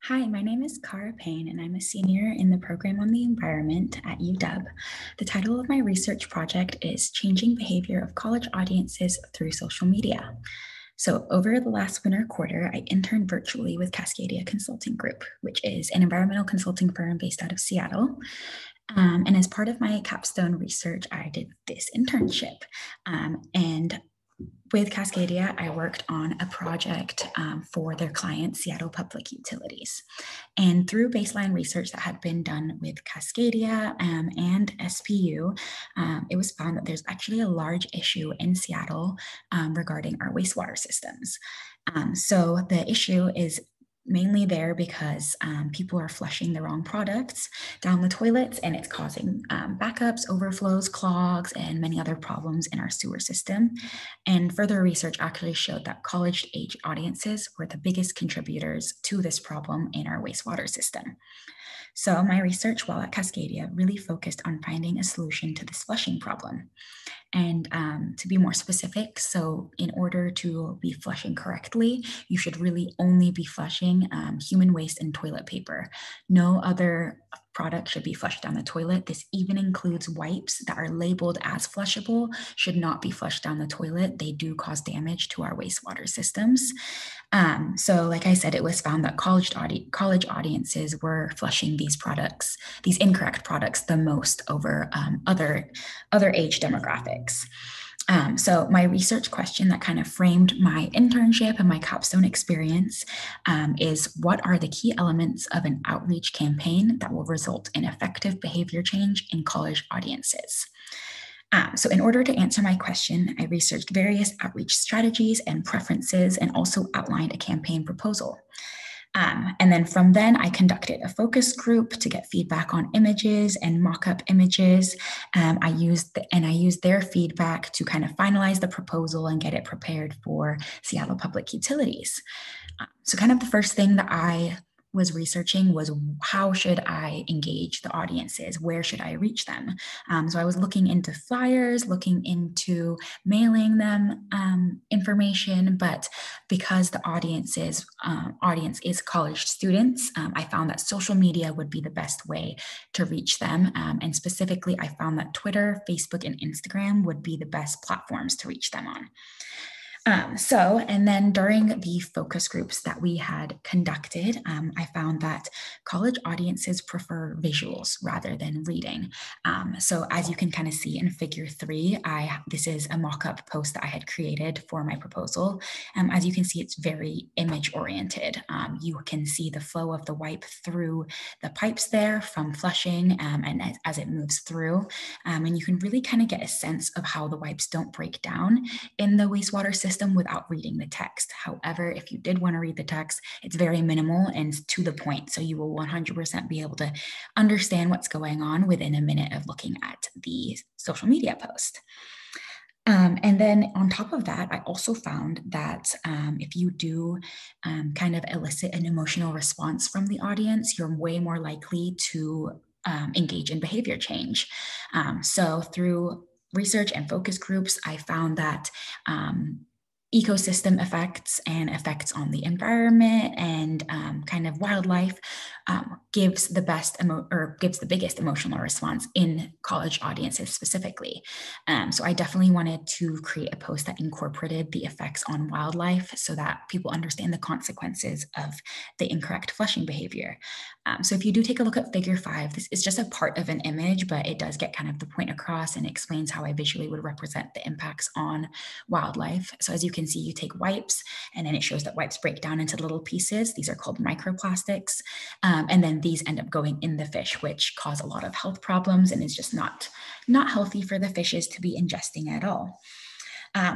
Hi, my name is Cara Payne, and I'm a senior in the program on the environment at UW. The title of my research project is Changing Behavior of College Audiences Through Social Media. So, over the last winter quarter, I interned virtually with Cascadia Consulting Group, which is an environmental consulting firm based out of Seattle. And as part of my capstone research, I did this internship. And with Cascadia, I worked on a project for their client, Seattle Public Utilities. And through baseline research that had been done with Cascadia and SPU, it was found that there's actually a large issue in Seattle regarding our wastewater systems. So the issue is mainly there because people are flushing the wrong products down the toilets, and it's causing backups, overflows, clogs, and many other problems in our sewer system. And further research actually showed that college-age audiences were the biggest contributors to this problem in our wastewater system. So my research while at Cascadia really focused on finding a solution to this flushing problem. And to be more specific, so in order to be flushing correctly, you should really only be flushing human waste and toilet paper. No other product should be flushed down the toilet. This even includes wipes that are labeled as flushable, should not be flushed down the toilet. They do cause damage to our wastewater systems. So like I said, it was found that college audiences were flushing these products, these incorrect products, the most over other age demographics. So my research question that kind of framed my internship and my capstone experience is, what are the key elements of an outreach campaign that will result in effective behavior change in college audiences? So in order to answer my question, I researched various outreach strategies and preferences and also outlined a campaign proposal. And then from then, I conducted a focus group to get feedback on images and mock-up images. I used their feedback to kind of finalize the proposal and get it prepared for Seattle Public Utilities. So kind of the first thing that I was researching was, how should I engage the audiences? Where should I reach them? So I was looking into flyers, looking into mailing them information, but because the audience is college students, I found that social media would be the best way to reach them. And specifically, I found that Twitter, Facebook, and Instagram would be the best platforms to reach them on. And then during the focus groups that we had conducted, I found that college audiences prefer visuals rather than reading. So as you can kind of see in figure 3, this is a mock-up post that I had created for my proposal. As you can see, it's very image oriented. You can see the flow of the wipe through the pipes there from flushing and as it moves through. And you can really kind of get a sense of how the wipes don't break down in the wastewater system without reading the text. However, if you did want to read the text, it's very minimal and to the point. So you will 100% be able to understand what's going on within a minute of looking at the social media post. And then on top of that, I also found that if you do kind of elicit an emotional response from the audience, you're way more likely to engage in behavior change. So through research and focus groups, I found that ecosystem effects and effects on the environment and kind of wildlife gives the biggest emotional response in college audiences specifically. So I definitely wanted to create a post that incorporated the effects on wildlife so that people understand the consequences of the incorrect flushing behavior. So if you do take a look at figure 5, this is just a part of an image, but it does get kind of the point across and explains how I visually would represent the impacts on wildlife. So as you can see, you take wipes and then it shows that wipes break down into little pieces. These are called microplastics. And then these end up going in the fish, which cause a lot of health problems and is just not healthy for the fishes to be ingesting at all.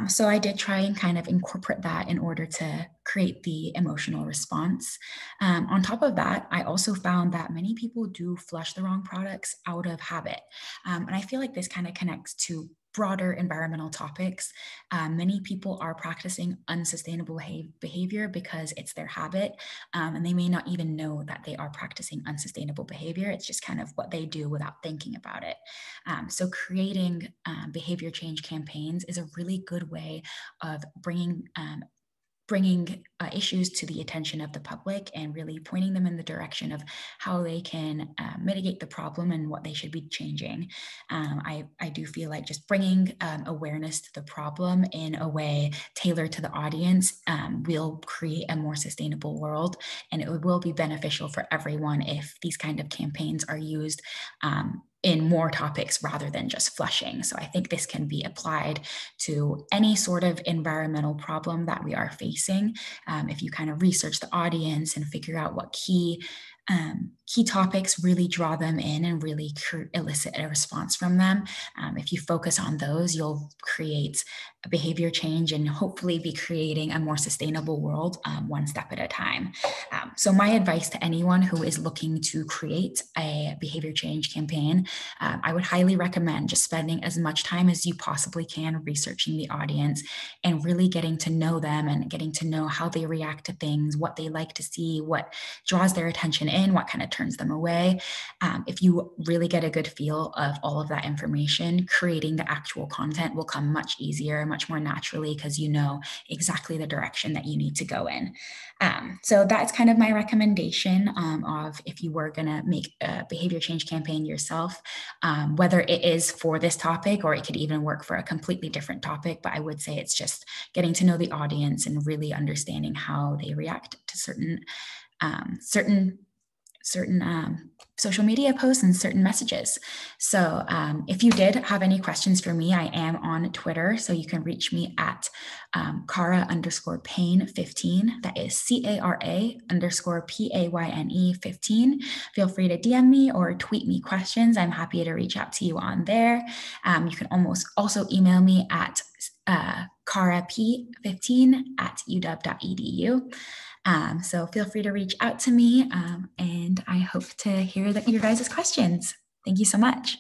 So I did try and kind of incorporate that in order to create the emotional response. On top of that, I also found that many people do flush the wrong products out of habit. And I feel like this kind of connects to broader environmental topics. Many people are practicing unsustainable behavior because it's their habit, and they may not even know that they are practicing unsustainable behavior. It's just kind of what they do without thinking about it. So creating behavior change campaigns is a really good way of bringing bringing issues to the attention of the public and really pointing them in the direction of how they can mitigate the problem and what they should be changing. I do feel like just bringing awareness to the problem in a way tailored to the audience will create a more sustainable world, and it will be beneficial for everyone if these kind of campaigns are used in more topics rather than just flushing. So I think this can be applied to any sort of environmental problem that we are facing. If you kind of research the audience and figure out what key topics really draw them in and really elicit a response from them. If you focus on those, you'll create a behavior change and hopefully be creating a more sustainable world one step at a time. So my advice to anyone who is looking to create a behavior change campaign, I would highly recommend just spending as much time as you possibly can researching the audience and really getting to know them and getting to know how they react to things, what they like to see, what draws their attention in, what kind of turns them away. If you really get a good feel of all of that information, creating the actual content will come much easier, much more naturally, because you know exactly the direction that you need to go in. So that's kind of my recommendation of if you were going to make a behavior change campaign yourself, whether it is for this topic or it could even work for a completely different topic. But I would say it's just getting to know the audience and really understanding how they react to certain social media posts and certain messages. So if you did have any questions for me, I am on Twitter. So you can reach me at Cara_Payne15. That is Cara_PAYNE 15. Feel free to DM me or tweet me questions. I'm happy to reach out to you on there. You can also email me at carap15@uw.edu. So feel free to reach out to me, and I hope to hear your guys' questions. Thank you so much.